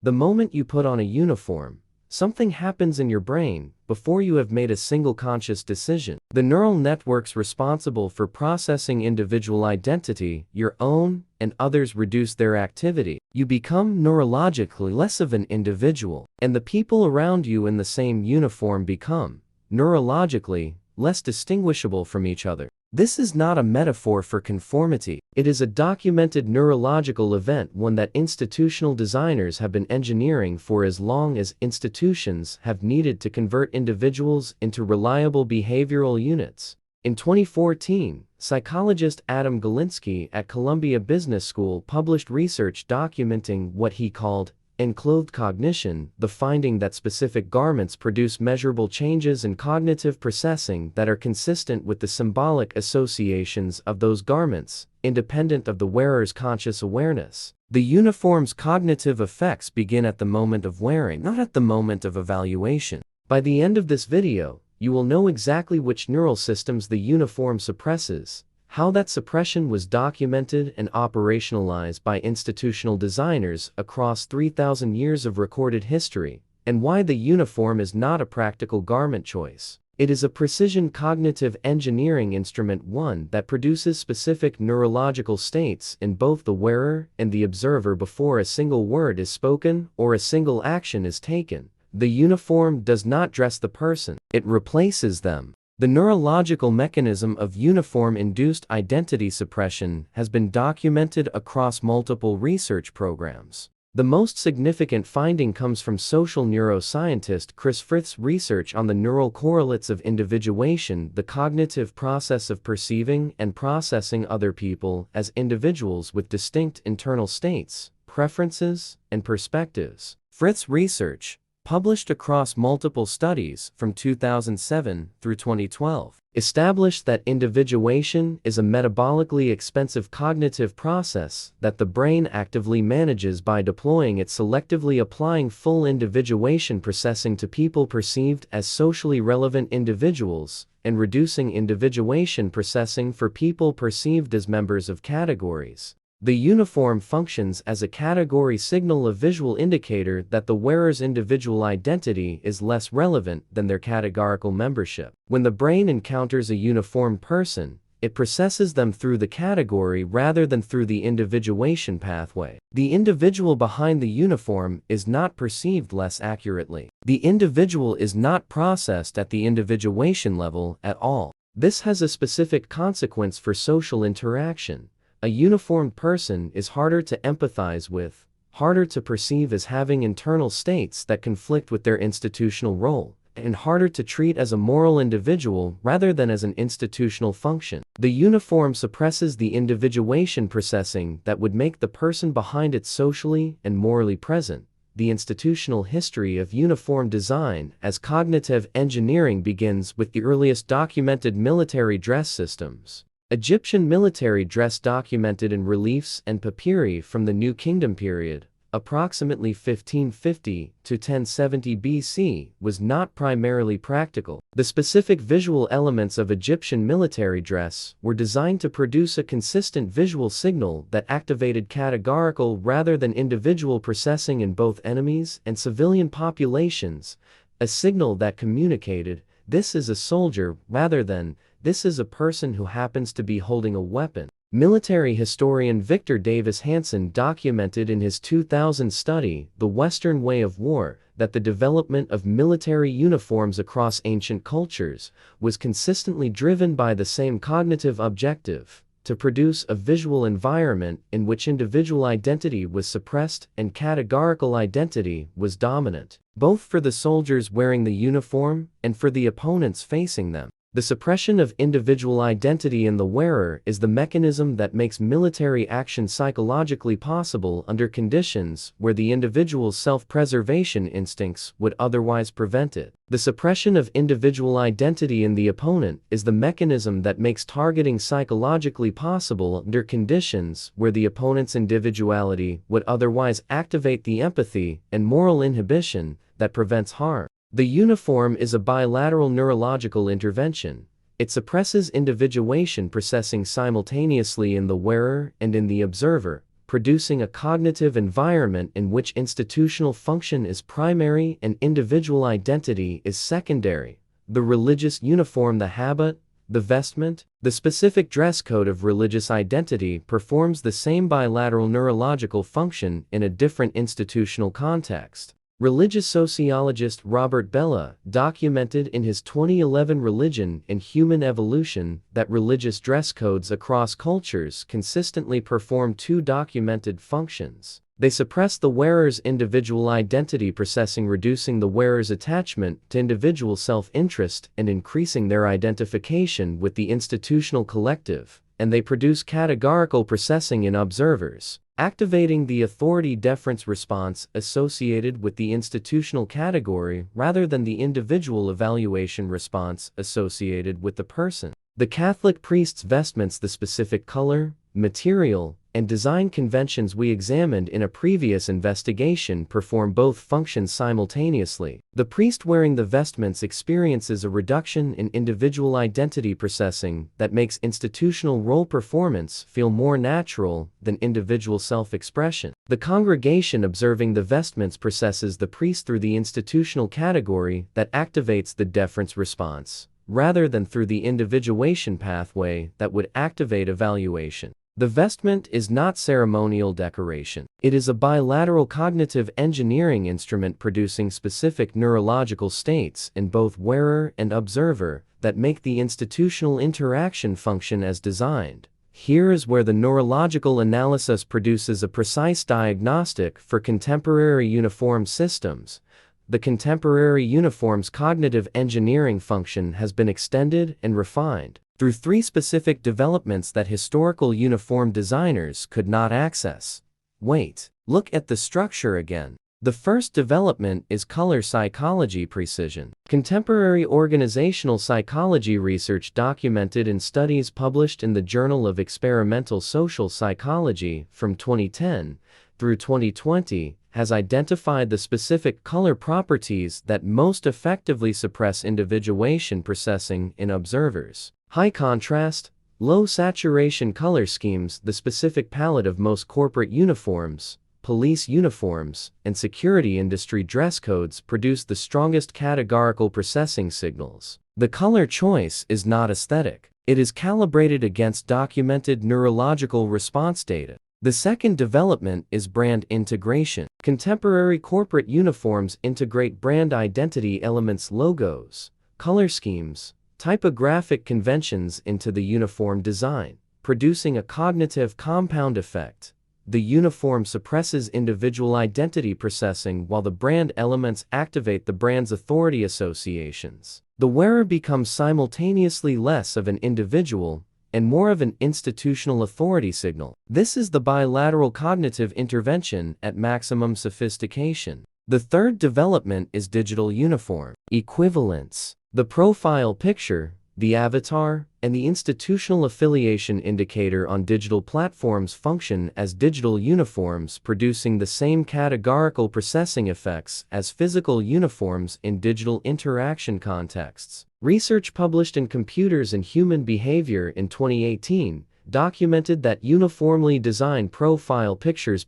The moment you put on a uniform, something happens in your brain before you have made a single conscious decision. The neural networks responsible for processing individual identity, your own and others, reduce their activity. You become neurologically less of an individual, and the people around you in the same uniform become neurologically less distinguishable from each other. This is not a metaphor for conformity. It is a documented neurological event, one that institutional designers have been engineering for as long as institutions have needed to convert individuals into reliable behavioral units. In 2014, psychologist Adam Galinsky at Columbia Business School published research documenting what he called enclothed cognition, the finding that specific garments produce measurable changes in cognitive processing that are consistent with the symbolic associations of those garments, independent of the wearer's conscious awareness. The uniform's cognitive effects begin at the moment of wearing, not at the moment of evaluation. By the end of this video, you will know exactly which neural systems the uniform suppresses, how that suppression was documented and operationalized by institutional designers across 3,000 years of recorded history, and why the uniform is not a practical garment choice. It is a precision cognitive engineering instrument, one that produces specific neurological states in both the wearer and the observer before a single word is spoken or a single action is taken. The uniform does not dress the person, it replaces them. The neurological mechanism of uniform-induced identity suppression has been documented across multiple research programs. The most significant finding comes from social neuroscientist Frith's research on the neural correlates of individuation, the cognitive process of perceiving and processing other people as individuals with distinct internal states, preferences, and perspectives. Frith's research, published across multiple studies from 2007 through 2012, established that individuation is a metabolically expensive cognitive process that the brain actively manages by deploying it selectively, applying full individuation processing to people perceived as socially relevant individuals, and reducing individuation processing for people perceived as members of categories. The uniform functions as a category signal, a visual indicator that the wearer's individual identity is less relevant than their categorical membership. When the brain encounters a uniformed person, it processes them through the category rather than through the individuation pathway. The individual behind the uniform is not perceived less accurately. The individual is not processed at the individuation level at all. This has a specific consequence for social interaction. A uniformed person is harder to empathize with, harder to perceive as having internal states that conflict with their institutional role, and harder to treat as a moral individual rather than as an institutional function. The uniform suppresses the individuation processing that would make the person behind it socially and morally present. The institutional history of uniform design as cognitive engineering begins with the earliest documented military dress systems. Egyptian military dress, documented in reliefs and papyri from the New Kingdom period, approximately 1550 to 1070 BC, was not primarily practical. The specific visual elements of Egyptian military dress were designed to produce a consistent visual signal that activated categorical rather than individual processing in both enemies and civilian populations, a signal that communicated, "This is a soldier," rather than, "This is a person who happens to be holding a weapon." Military historian Victor Davis Hanson documented in his 2000 study, The Western Way of War, that the development of military uniforms across ancient cultures was consistently driven by the same cognitive objective: to produce a visual environment in which individual identity was suppressed and categorical identity was dominant, both for the soldiers wearing the uniform and for the opponents facing them. The suppression of individual identity in the wearer is the mechanism that makes military action psychologically possible under conditions where the individual's self-preservation instincts would otherwise prevent it. The suppression of individual identity in the opponent is the mechanism that makes targeting psychologically possible under conditions where the opponent's individuality would otherwise activate the empathy and moral inhibition that prevents harm. The uniform is a bilateral neurological intervention. It suppresses individuation processing simultaneously in the wearer and in the observer, producing a cognitive environment in which institutional function is primary and individual identity is secondary. The religious uniform, the habit, the vestment, the specific dress code of religious identity performs the same bilateral neurological function in a different institutional context. Religious sociologist Robert Bellah documented in his 2011 Religion and Human Evolution that religious dress codes across cultures consistently perform two documented functions. They suppress the wearer's individual identity processing, reducing the wearer's attachment to individual self-interest and increasing their identification with the institutional collective, and they produce categorical processing in observers, activating the authority deference response associated with the institutional category rather than the individual evaluation response associated with the person. The Catholic priest's vestments, the specific color, material, and design conventions we examined in a previous investigation, perform both functions simultaneously. The priest wearing the vestments experiences a reduction in individual identity processing that makes institutional role performance feel more natural than individual self-expression. The congregation observing the vestments processes the priest through the institutional category that activates the deference response, rather than through the individuation pathway that would activate evaluation. The vestment is not ceremonial decoration. It is a bilateral cognitive engineering instrument producing specific neurological states in both wearer and observer that make the institutional interaction function as designed. Here is where the neurological analysis produces a precise diagnostic for contemporary uniform systems. The contemporary uniform's cognitive engineering function has been extended and refined through three specific developments that historical uniform designers could not access. Wait, look at the structure again. The first development is color psychology precision. Contemporary organizational psychology research documented in studies published in the Journal of Experimental Social Psychology from 2010 through 2020 has identified the specific color properties that most effectively suppress individuation processing in observers. High contrast, low saturation color schemes, the specific palette of most corporate uniforms, police uniforms, and security industry dress codes produce the strongest categorical processing signals. The color choice is not aesthetic. It is calibrated against documented neurological response data. The second development is brand integration. Contemporary corporate uniforms integrate brand identity elements, logos, color schemes, typographic conventions into the uniform design, producing a cognitive compound effect. The uniform suppresses individual identity processing while the brand elements activate the brand's authority associations. The wearer becomes simultaneously less of an individual and more of an institutional authority signal. This is the bilateral cognitive intervention at maximum sophistication. The third development is digital uniform equivalence. The profile picture, the avatar, and the institutional affiliation indicator on digital platforms function as digital uniforms, producing the same categorical processing effects as physical uniforms in digital interaction contexts. Research published in Computers and Human Behavior in 2018 documented that uniformly designed profile pictures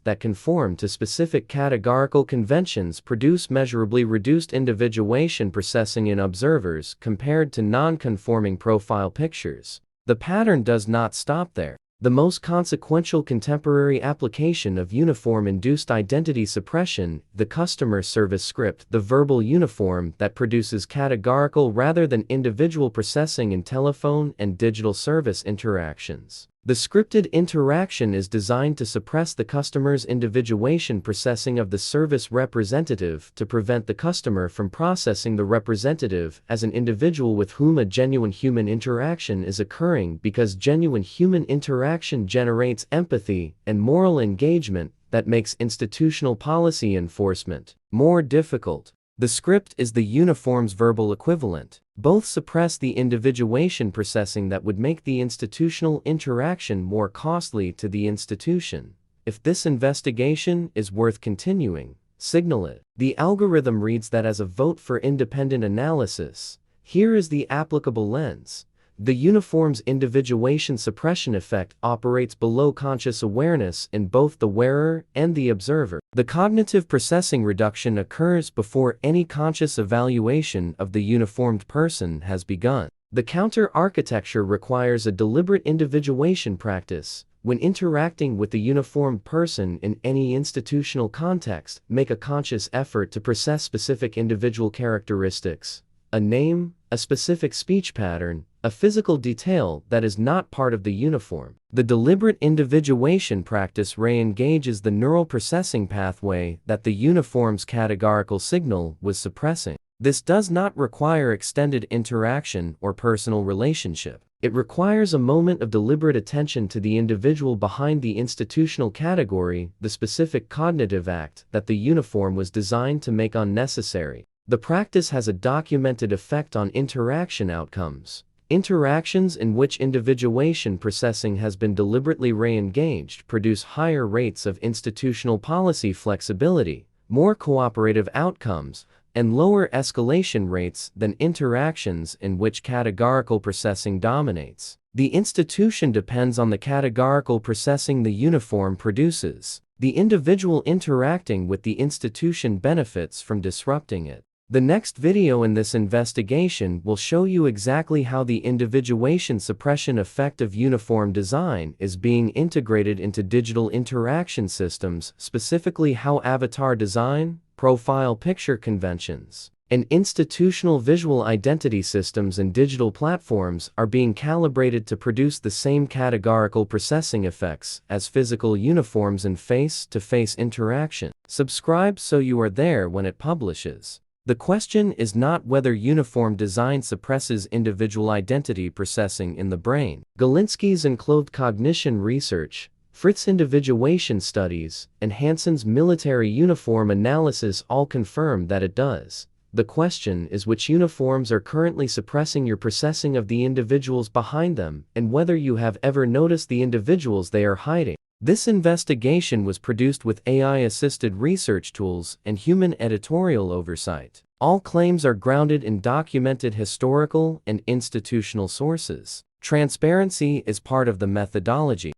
that conform to specific categorical conventions produce measurably reduced individuation processing in observers compared to non-conforming profile pictures. The pattern does not stop there. The most consequential contemporary application of uniform-induced identity suppression, the customer service script, the verbal uniform that produces categorical rather than individual processing in telephone and digital service interactions. The scripted interaction is designed to suppress the customer's individuation processing of the service representative to prevent the customer from processing the representative as an individual with whom a genuine human interaction is occurring, because genuine human interaction generates empathy and moral engagement that makes institutional policy enforcement more difficult. The script is the uniform's verbal equivalent. Both suppress the individuation processing that would make the institutional interaction more costly to the institution. If this investigation is worth continuing, signal it. The algorithm reads that as a vote for independent analysis. Here is the applicable lens. The uniform's individuation suppression effect operates below conscious awareness in both the wearer and the observer. The cognitive processing reduction occurs before any conscious evaluation of the uniformed person has begun. The counter-architecture requires a deliberate individuation practice. When interacting with the uniformed person in any institutional context, make a conscious effort to process specific individual characteristics, a name, a specific speech pattern, a physical detail that is not part of the uniform. The deliberate individuation practice re-engages the neural processing pathway that the uniform's categorical signal was suppressing. This does not require extended interaction or personal relationship. It requires a moment of deliberate attention to the individual behind the institutional category, the specific cognitive act that the uniform was designed to make unnecessary. The practice has a documented effect on interaction outcomes. Interactions in which individuation processing has been deliberately re-engaged produce higher rates of institutional policy flexibility, more cooperative outcomes, and lower escalation rates than interactions in which categorical processing dominates. The institution depends on the categorical processing the uniform produces. The individual interacting with the institution benefits from disrupting it. The next video in this investigation will show you exactly how the individuation suppression effect of uniform design is being integrated into digital interaction systems, specifically how avatar design, profile picture conventions, and institutional visual identity systems and digital platforms are being calibrated to produce the same categorical processing effects as physical uniforms in face-to-face interaction. Subscribe so you are there when it publishes. The question is not whether uniform design suppresses individual identity processing in the brain. Galinsky's enclothed cognition research, Frith's individuation studies, and Hansen's military uniform analysis all confirm that it does. The question is which uniforms are currently suppressing your processing of the individuals behind them, and whether you have ever noticed the individuals they are hiding. This investigation was produced with AI-assisted research tools and human editorial oversight. All claims are grounded in documented historical and institutional sources. Transparency is part of the methodology.